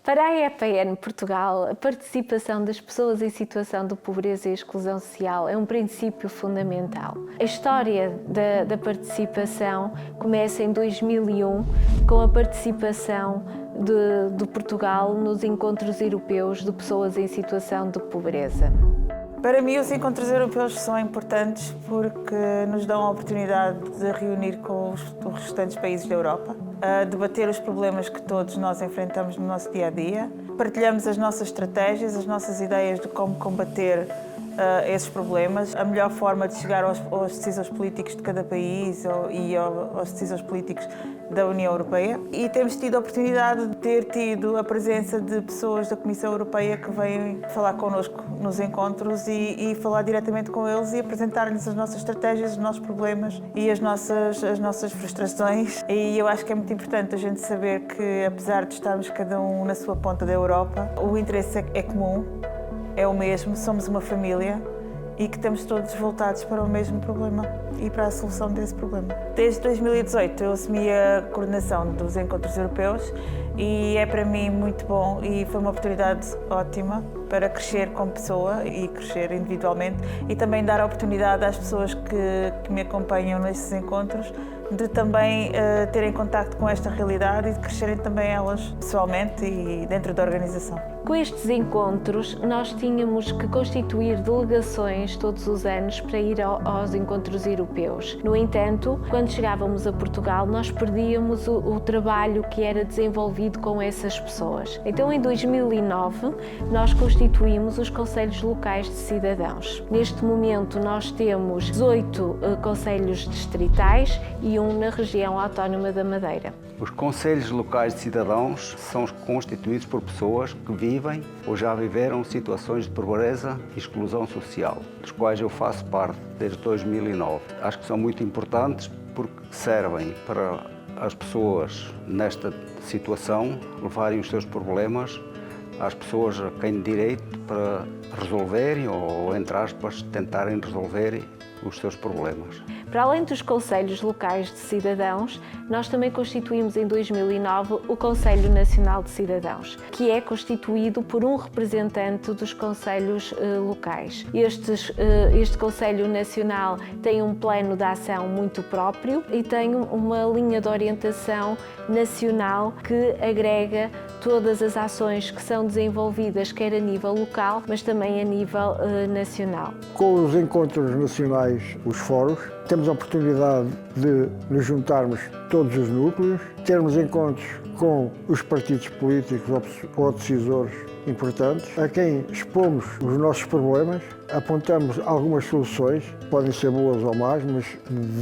Para a EPN Portugal, a participação das pessoas em situação de pobreza e exclusão social é um princípio fundamental. A história da participação começa em 2001 com a participação de Portugal nos encontros europeus de pessoas em situação de pobreza. Para mim, os encontros europeus são importantes porque nos dão a oportunidade de reunir com os restantes países da Europa, a debater os problemas que todos nós enfrentamos no nosso dia-a-dia. Partilhamos as nossas estratégias, as nossas ideias de como combater esses problemas, a melhor forma de chegar aos decisores políticos de cada país e aos decisores políticos da União Europeia. E temos tido a oportunidade de ter tido a presença de pessoas da Comissão Europeia que vêm falar connosco nos encontros e falar diretamente com eles e apresentar-lhes as nossas estratégias, os nossos problemas e as nossas frustrações. E eu acho que é muito importante a gente saber que, apesar de estarmos cada um na sua ponta da Europa, o interesse é comum. É o mesmo, somos uma família e que estamos todos voltados para o mesmo problema e para a solução desse problema. Desde 2018 eu assumi a coordenação dos encontros europeus e é para mim muito bom e foi uma oportunidade ótima para crescer como pessoa e crescer individualmente e também dar a oportunidade às pessoas que me acompanham nestes encontros de também terem contacto com esta realidade e de crescerem também elas pessoalmente e dentro da organização. Com estes encontros, nós tínhamos que constituir delegações todos os anos para ir aos encontros europeus. No entanto, quando chegávamos a Portugal, nós perdíamos o trabalho que era desenvolvido com essas pessoas. Então, em 2009, nós constituímos os Conselhos Locais de Cidadãos. Neste momento, nós temos 18 conselhos distritais e um na região autónoma da Madeira. Os Conselhos Locais de Cidadãos são constituídos por pessoas que vivem ou já viveram situações de pobreza e exclusão social, dos quais eu faço parte desde 2009. Acho que são muito importantes porque servem para as pessoas nesta situação levarem os seus problemas às pessoas a quem de direito para resolverem ou, entre aspas, tentarem resolver os seus problemas. Para além dos Conselhos Locais de Cidadãos, nós também constituímos em 2009 o Conselho Nacional de Cidadãos, que é constituído por um representante dos Conselhos locais. Este Conselho Nacional tem um plano de ação muito próprio e tem uma linha de orientação nacional que agrega todas as ações que são desenvolvidas quer a nível local, mas também a nível nacional. Com os encontros nacionais, os fóruns, temos a oportunidade de nos juntarmos todos os núcleos, termos encontros com os partidos políticos ou decisores importantes, a quem expomos os nossos problemas, apontamos algumas soluções, podem ser boas ou más, mas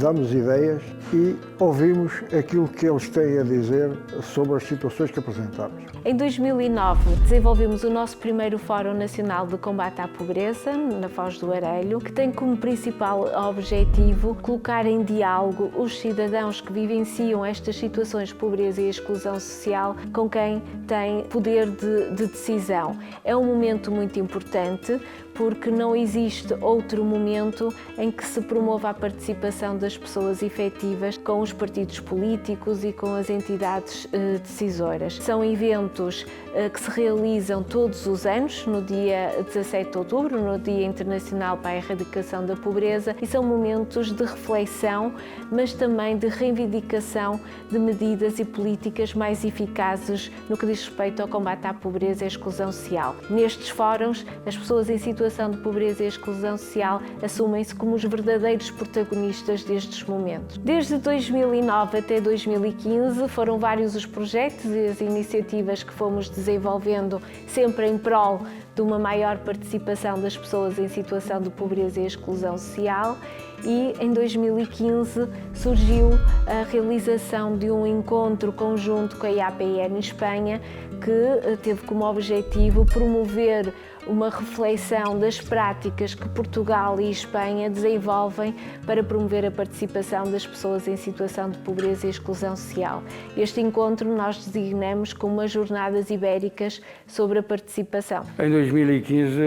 damos ideias e ouvimos aquilo que eles têm a dizer sobre as situações que apresentamos. Em 2009, desenvolvemos o nosso primeiro Fórum Nacional de Combate à Pobreza, na Foz do Arelho, que tem como principal objetivo colocar em diálogo os cidadãos que vivenciam estas situações de pobreza e exclusão social com quem tem poder de decisão. É um momento muito importante porque não existe outro momento em que se promova a participação das pessoas efetivas com os partidos políticos e com as entidades decisoras. São eventos que se realizam todos os anos, no dia 17 de outubro, no Dia Internacional para a Erradicação da Pobreza, e são momentos de reflexão, mas também de reivindicação de medidas e políticas mais eficazes no que diz respeito ao combate à pobreza e à exclusão social. Nestes fóruns, as pessoas em situação de pobreza e exclusão social assumem-se como os verdadeiros protagonistas destes momentos. Desde 2009 até 2015 foram vários os projetos e as iniciativas que fomos desenvolvendo sempre em prol de uma maior participação das pessoas em situação de pobreza e exclusão social e em 2015 surgiu a realização de um encontro conjunto com a IAPN Espanha que teve como objetivo promover uma reflexão das práticas que Portugal e Espanha desenvolvem para promover a participação das pessoas em situação de pobreza e exclusão social. Este encontro nós designamos como as Jornadas Ibéricas sobre a participação. Em 2015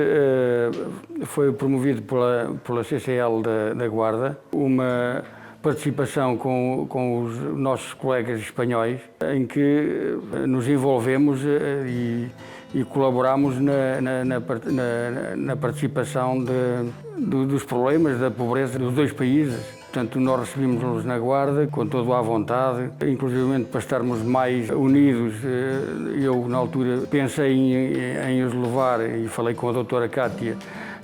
foi promovido pela CCL da Guarda uma participação com os nossos colegas espanhóis, em que nos envolvemos e colaboramos na participação dos problemas da pobreza dos dois países. Portanto, nós recebemos-los na Guarda com toda a vontade, inclusive para estarmos mais unidos. Eu, na altura, pensei em os levar e falei com a doutora Cátia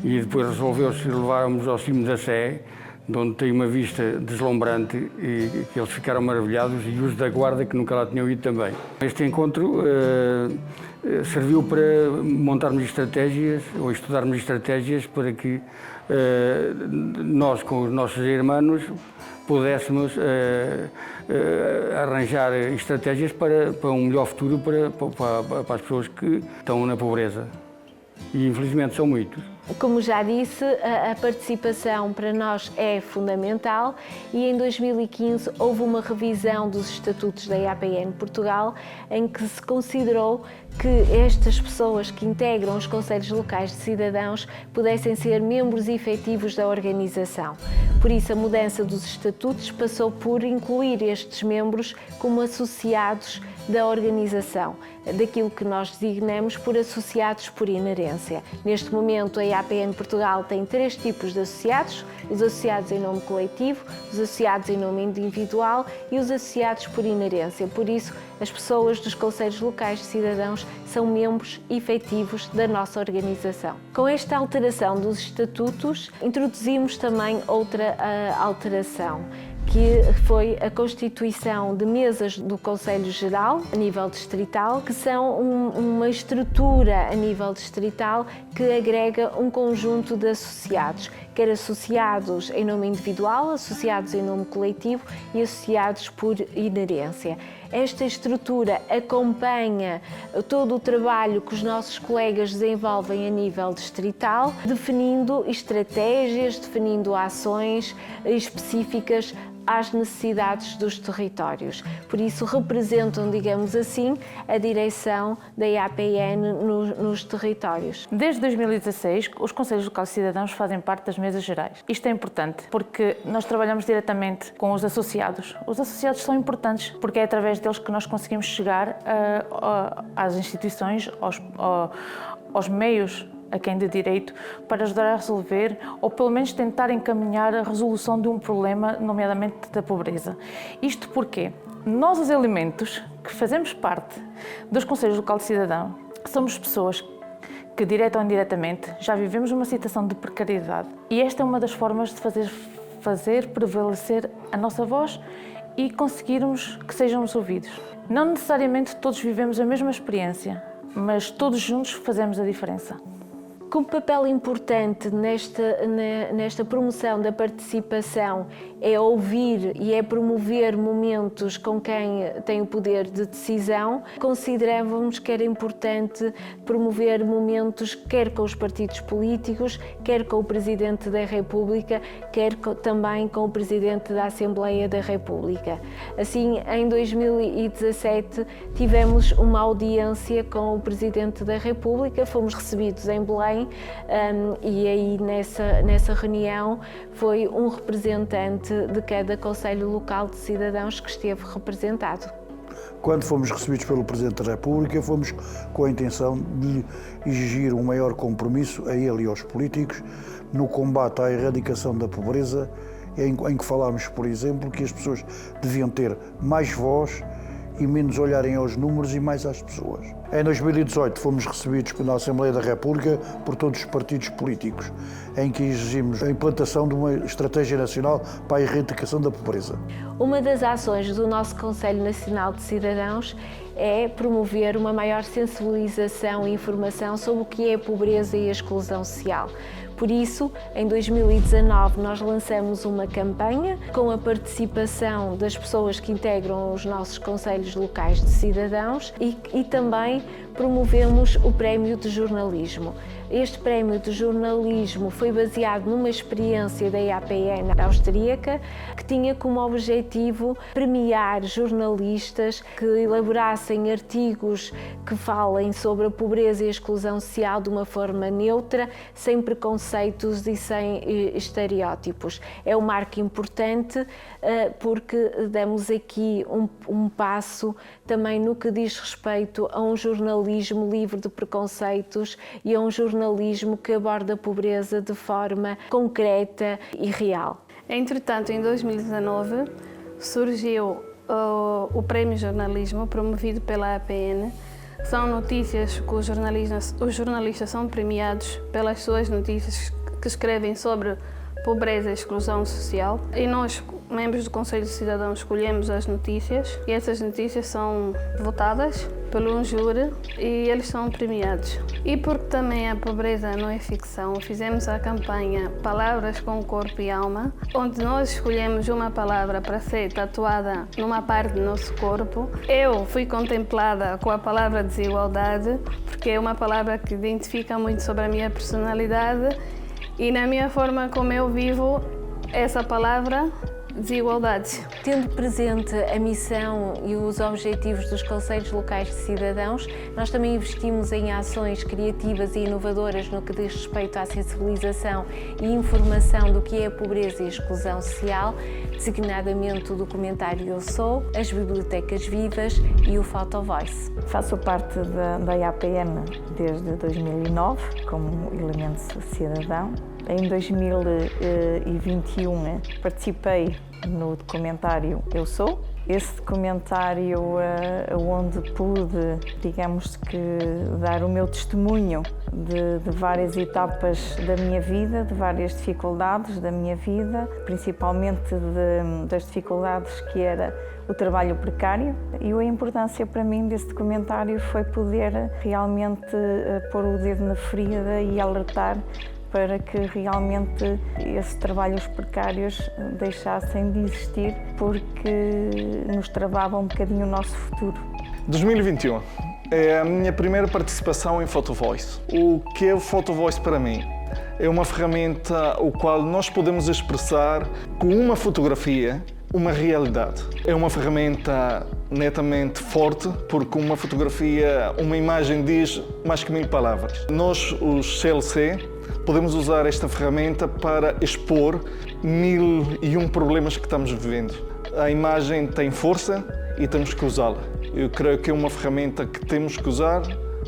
e depois resolveu-se levarmos ao cimo da Sé, de onde tem uma vista deslumbrante e que eles ficaram maravilhados, e os da Guarda, que nunca lá tinham ido também. Este encontro serviu para montarmos estratégias, ou estudarmos estratégias para que nós, com os nossos irmãos, pudéssemos arranjar estratégias para um melhor futuro para as pessoas que estão na pobreza. E infelizmente são muitos. Como já disse, a participação para nós é fundamental e em 2015 houve uma revisão dos estatutos da EAPN Portugal em que se considerou que estas pessoas que integram os Conselhos Locais de Cidadãos pudessem ser membros efetivos da organização. Por isso, a mudança dos estatutos passou por incluir estes membros como associados da organização, daquilo que nós designamos por associados por inerência. Neste momento, a EAPN Portugal tem 3 tipos de associados: os associados em nome coletivo, os associados em nome individual e os associados por inerência. Por isso, as pessoas dos Conselhos Locais de Cidadãos são membros efetivos da nossa organização. Com esta alteração dos estatutos, introduzimos também outra alteração, que foi a constituição de mesas do Conselho Geral a nível distrital, que são uma estrutura a nível distrital que agrega um conjunto de associados, quer associados em nome individual, associados em nome coletivo e associados por inerência. Esta estrutura acompanha todo o trabalho que os nossos colegas desenvolvem a nível distrital, definindo estratégias, definindo ações específicas às necessidades dos territórios. Por isso, representam, digamos assim, a direção da EAPN nos territórios. Desde 2016, os Conselhos Locais de Cidadãos fazem parte das mesas gerais. Isto é importante porque nós trabalhamos diretamente com os associados. Os associados são importantes porque é através deles que nós conseguimos chegar às instituições, aos meios a quem de direito, para ajudar a resolver ou pelo menos tentar encaminhar a resolução de um problema, nomeadamente da pobreza. Isto porque nós, os elementos que fazemos parte dos Conselhos Locais de Cidadão, somos pessoas que, direta ou indiretamente, já vivemos uma situação de precariedade, e esta é uma das formas de fazer prevalecer a nossa voz e conseguirmos que sejamos ouvidos. Não necessariamente todos vivemos a mesma experiência, mas todos juntos fazemos a diferença. Com papel importante nesta promoção da participação é ouvir e é promover momentos com quem tem o poder de decisão. Considerávamos que era importante promover momentos quer com os partidos políticos, quer com o Presidente da República, quer também com o Presidente da Assembleia da República. Assim, em 2017 tivemos uma audiência com o Presidente da República, fomos recebidos em Belém. E aí nessa reunião foi um representante de cada Conselho Local de Cidadãos que esteve representado. Quando fomos recebidos pelo Presidente da República, fomos com a intenção de exigir um maior compromisso a ele e aos políticos no combate à erradicação da pobreza, em que falámos, por exemplo, que as pessoas deviam ter mais voz e menos olharem aos números e mais às pessoas. Em 2018 fomos recebidos na Assembleia da República por todos os partidos políticos, em que exigimos a implantação de uma estratégia nacional para a erradicação da pobreza. Uma das ações do nosso Conselho Nacional de Cidadãos é promover uma maior sensibilização e informação sobre o que é a pobreza e a exclusão social. Por isso, em 2019, nós lançamos uma campanha com a participação das pessoas que integram os nossos Conselhos Locais de Cidadãos e também promovemos o Prémio de Jornalismo. Este prémio de jornalismo foi baseado numa experiência da EAPN austríaca, que tinha como objetivo premiar jornalistas que elaborassem artigos que falem sobre a pobreza e a exclusão social de uma forma neutra, sem preconceitos e sem estereótipos. É um marco importante porque damos aqui um passo também no que diz respeito a um jornalismo livre de preconceitos e a um jornalismo que aborda a pobreza de forma concreta e real. Entretanto, em 2019, surgiu o Prémio Jornalismo, promovido pela APN. São notícias que os jornalistas são premiados pelas suas notícias que escrevem sobre pobreza e exclusão social. E nós, membros do Conselho de Cidadãos, escolhemos as notícias e essas notícias são votadas por um júri e eles são premiados. E porque também a pobreza não é ficção, fizemos a campanha Palavras com Corpo e Alma, onde nós escolhemos uma palavra para ser tatuada numa parte do nosso corpo. Eu fui contemplada com a palavra desigualdade, porque é uma palavra que identifica muito sobre a minha personalidade e na minha forma como eu vivo essa palavra, desigualdade. Tendo presente a missão e os objetivos dos Conselhos Locais de Cidadãos, nós também investimos em ações criativas e inovadoras no que diz respeito à sensibilização e informação do que é a pobreza e a exclusão social, designadamente o documentário Eu Sou, as bibliotecas vivas e o Photo Voice. Faço parte da IAPN desde 2009 como elemento cidadão. Em 2021 participei no documentário Eu Sou. Esse documentário onde pude, digamos que, dar o meu testemunho de várias etapas da minha vida, de várias dificuldades da minha vida, principalmente das dificuldades que era o trabalho precário. E a importância para mim desse documentário foi poder realmente pôr o dedo na ferida e alertar para que realmente esses trabalhos precários deixassem de existir, porque nos travavam um bocadinho o nosso futuro. 2021 é a minha primeira participação em Photo Voice. O que é o Photo Voice para mim? É uma ferramenta o qual nós podemos expressar com uma fotografia uma realidade. É uma ferramenta netamente forte, porque uma fotografia, uma imagem diz mais que 1000 palavras. Nós, os CLC, podemos usar esta ferramenta para expor 1001 problemas que estamos vivendo. A imagem tem força e temos que usá-la. Eu creio que é uma ferramenta que temos que usar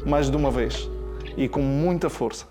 mais de uma vez e com muita força.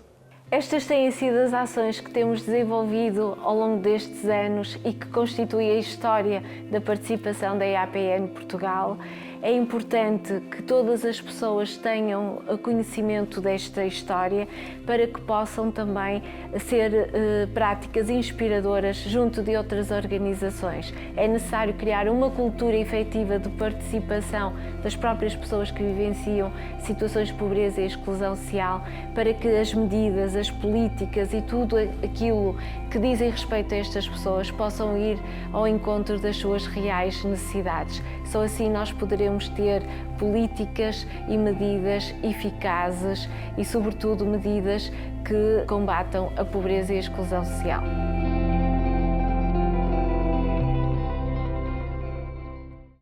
Estas têm sido as ações que temos desenvolvido ao longo destes anos e que constituem a história da participação da EAPN Portugal. É importante que todas as pessoas tenham conhecimento desta história para que possam também ser práticas inspiradoras junto de outras organizações. É necessário criar uma cultura efetiva de participação das próprias pessoas que vivenciam situações de pobreza e exclusão social para que as medidas, as políticas e tudo aquilo que dizem respeito a estas pessoas possam ir ao encontro das suas reais necessidades. Só assim nós poderemos ter políticas e medidas eficazes e, sobretudo, medidas que combatam a pobreza e a exclusão social.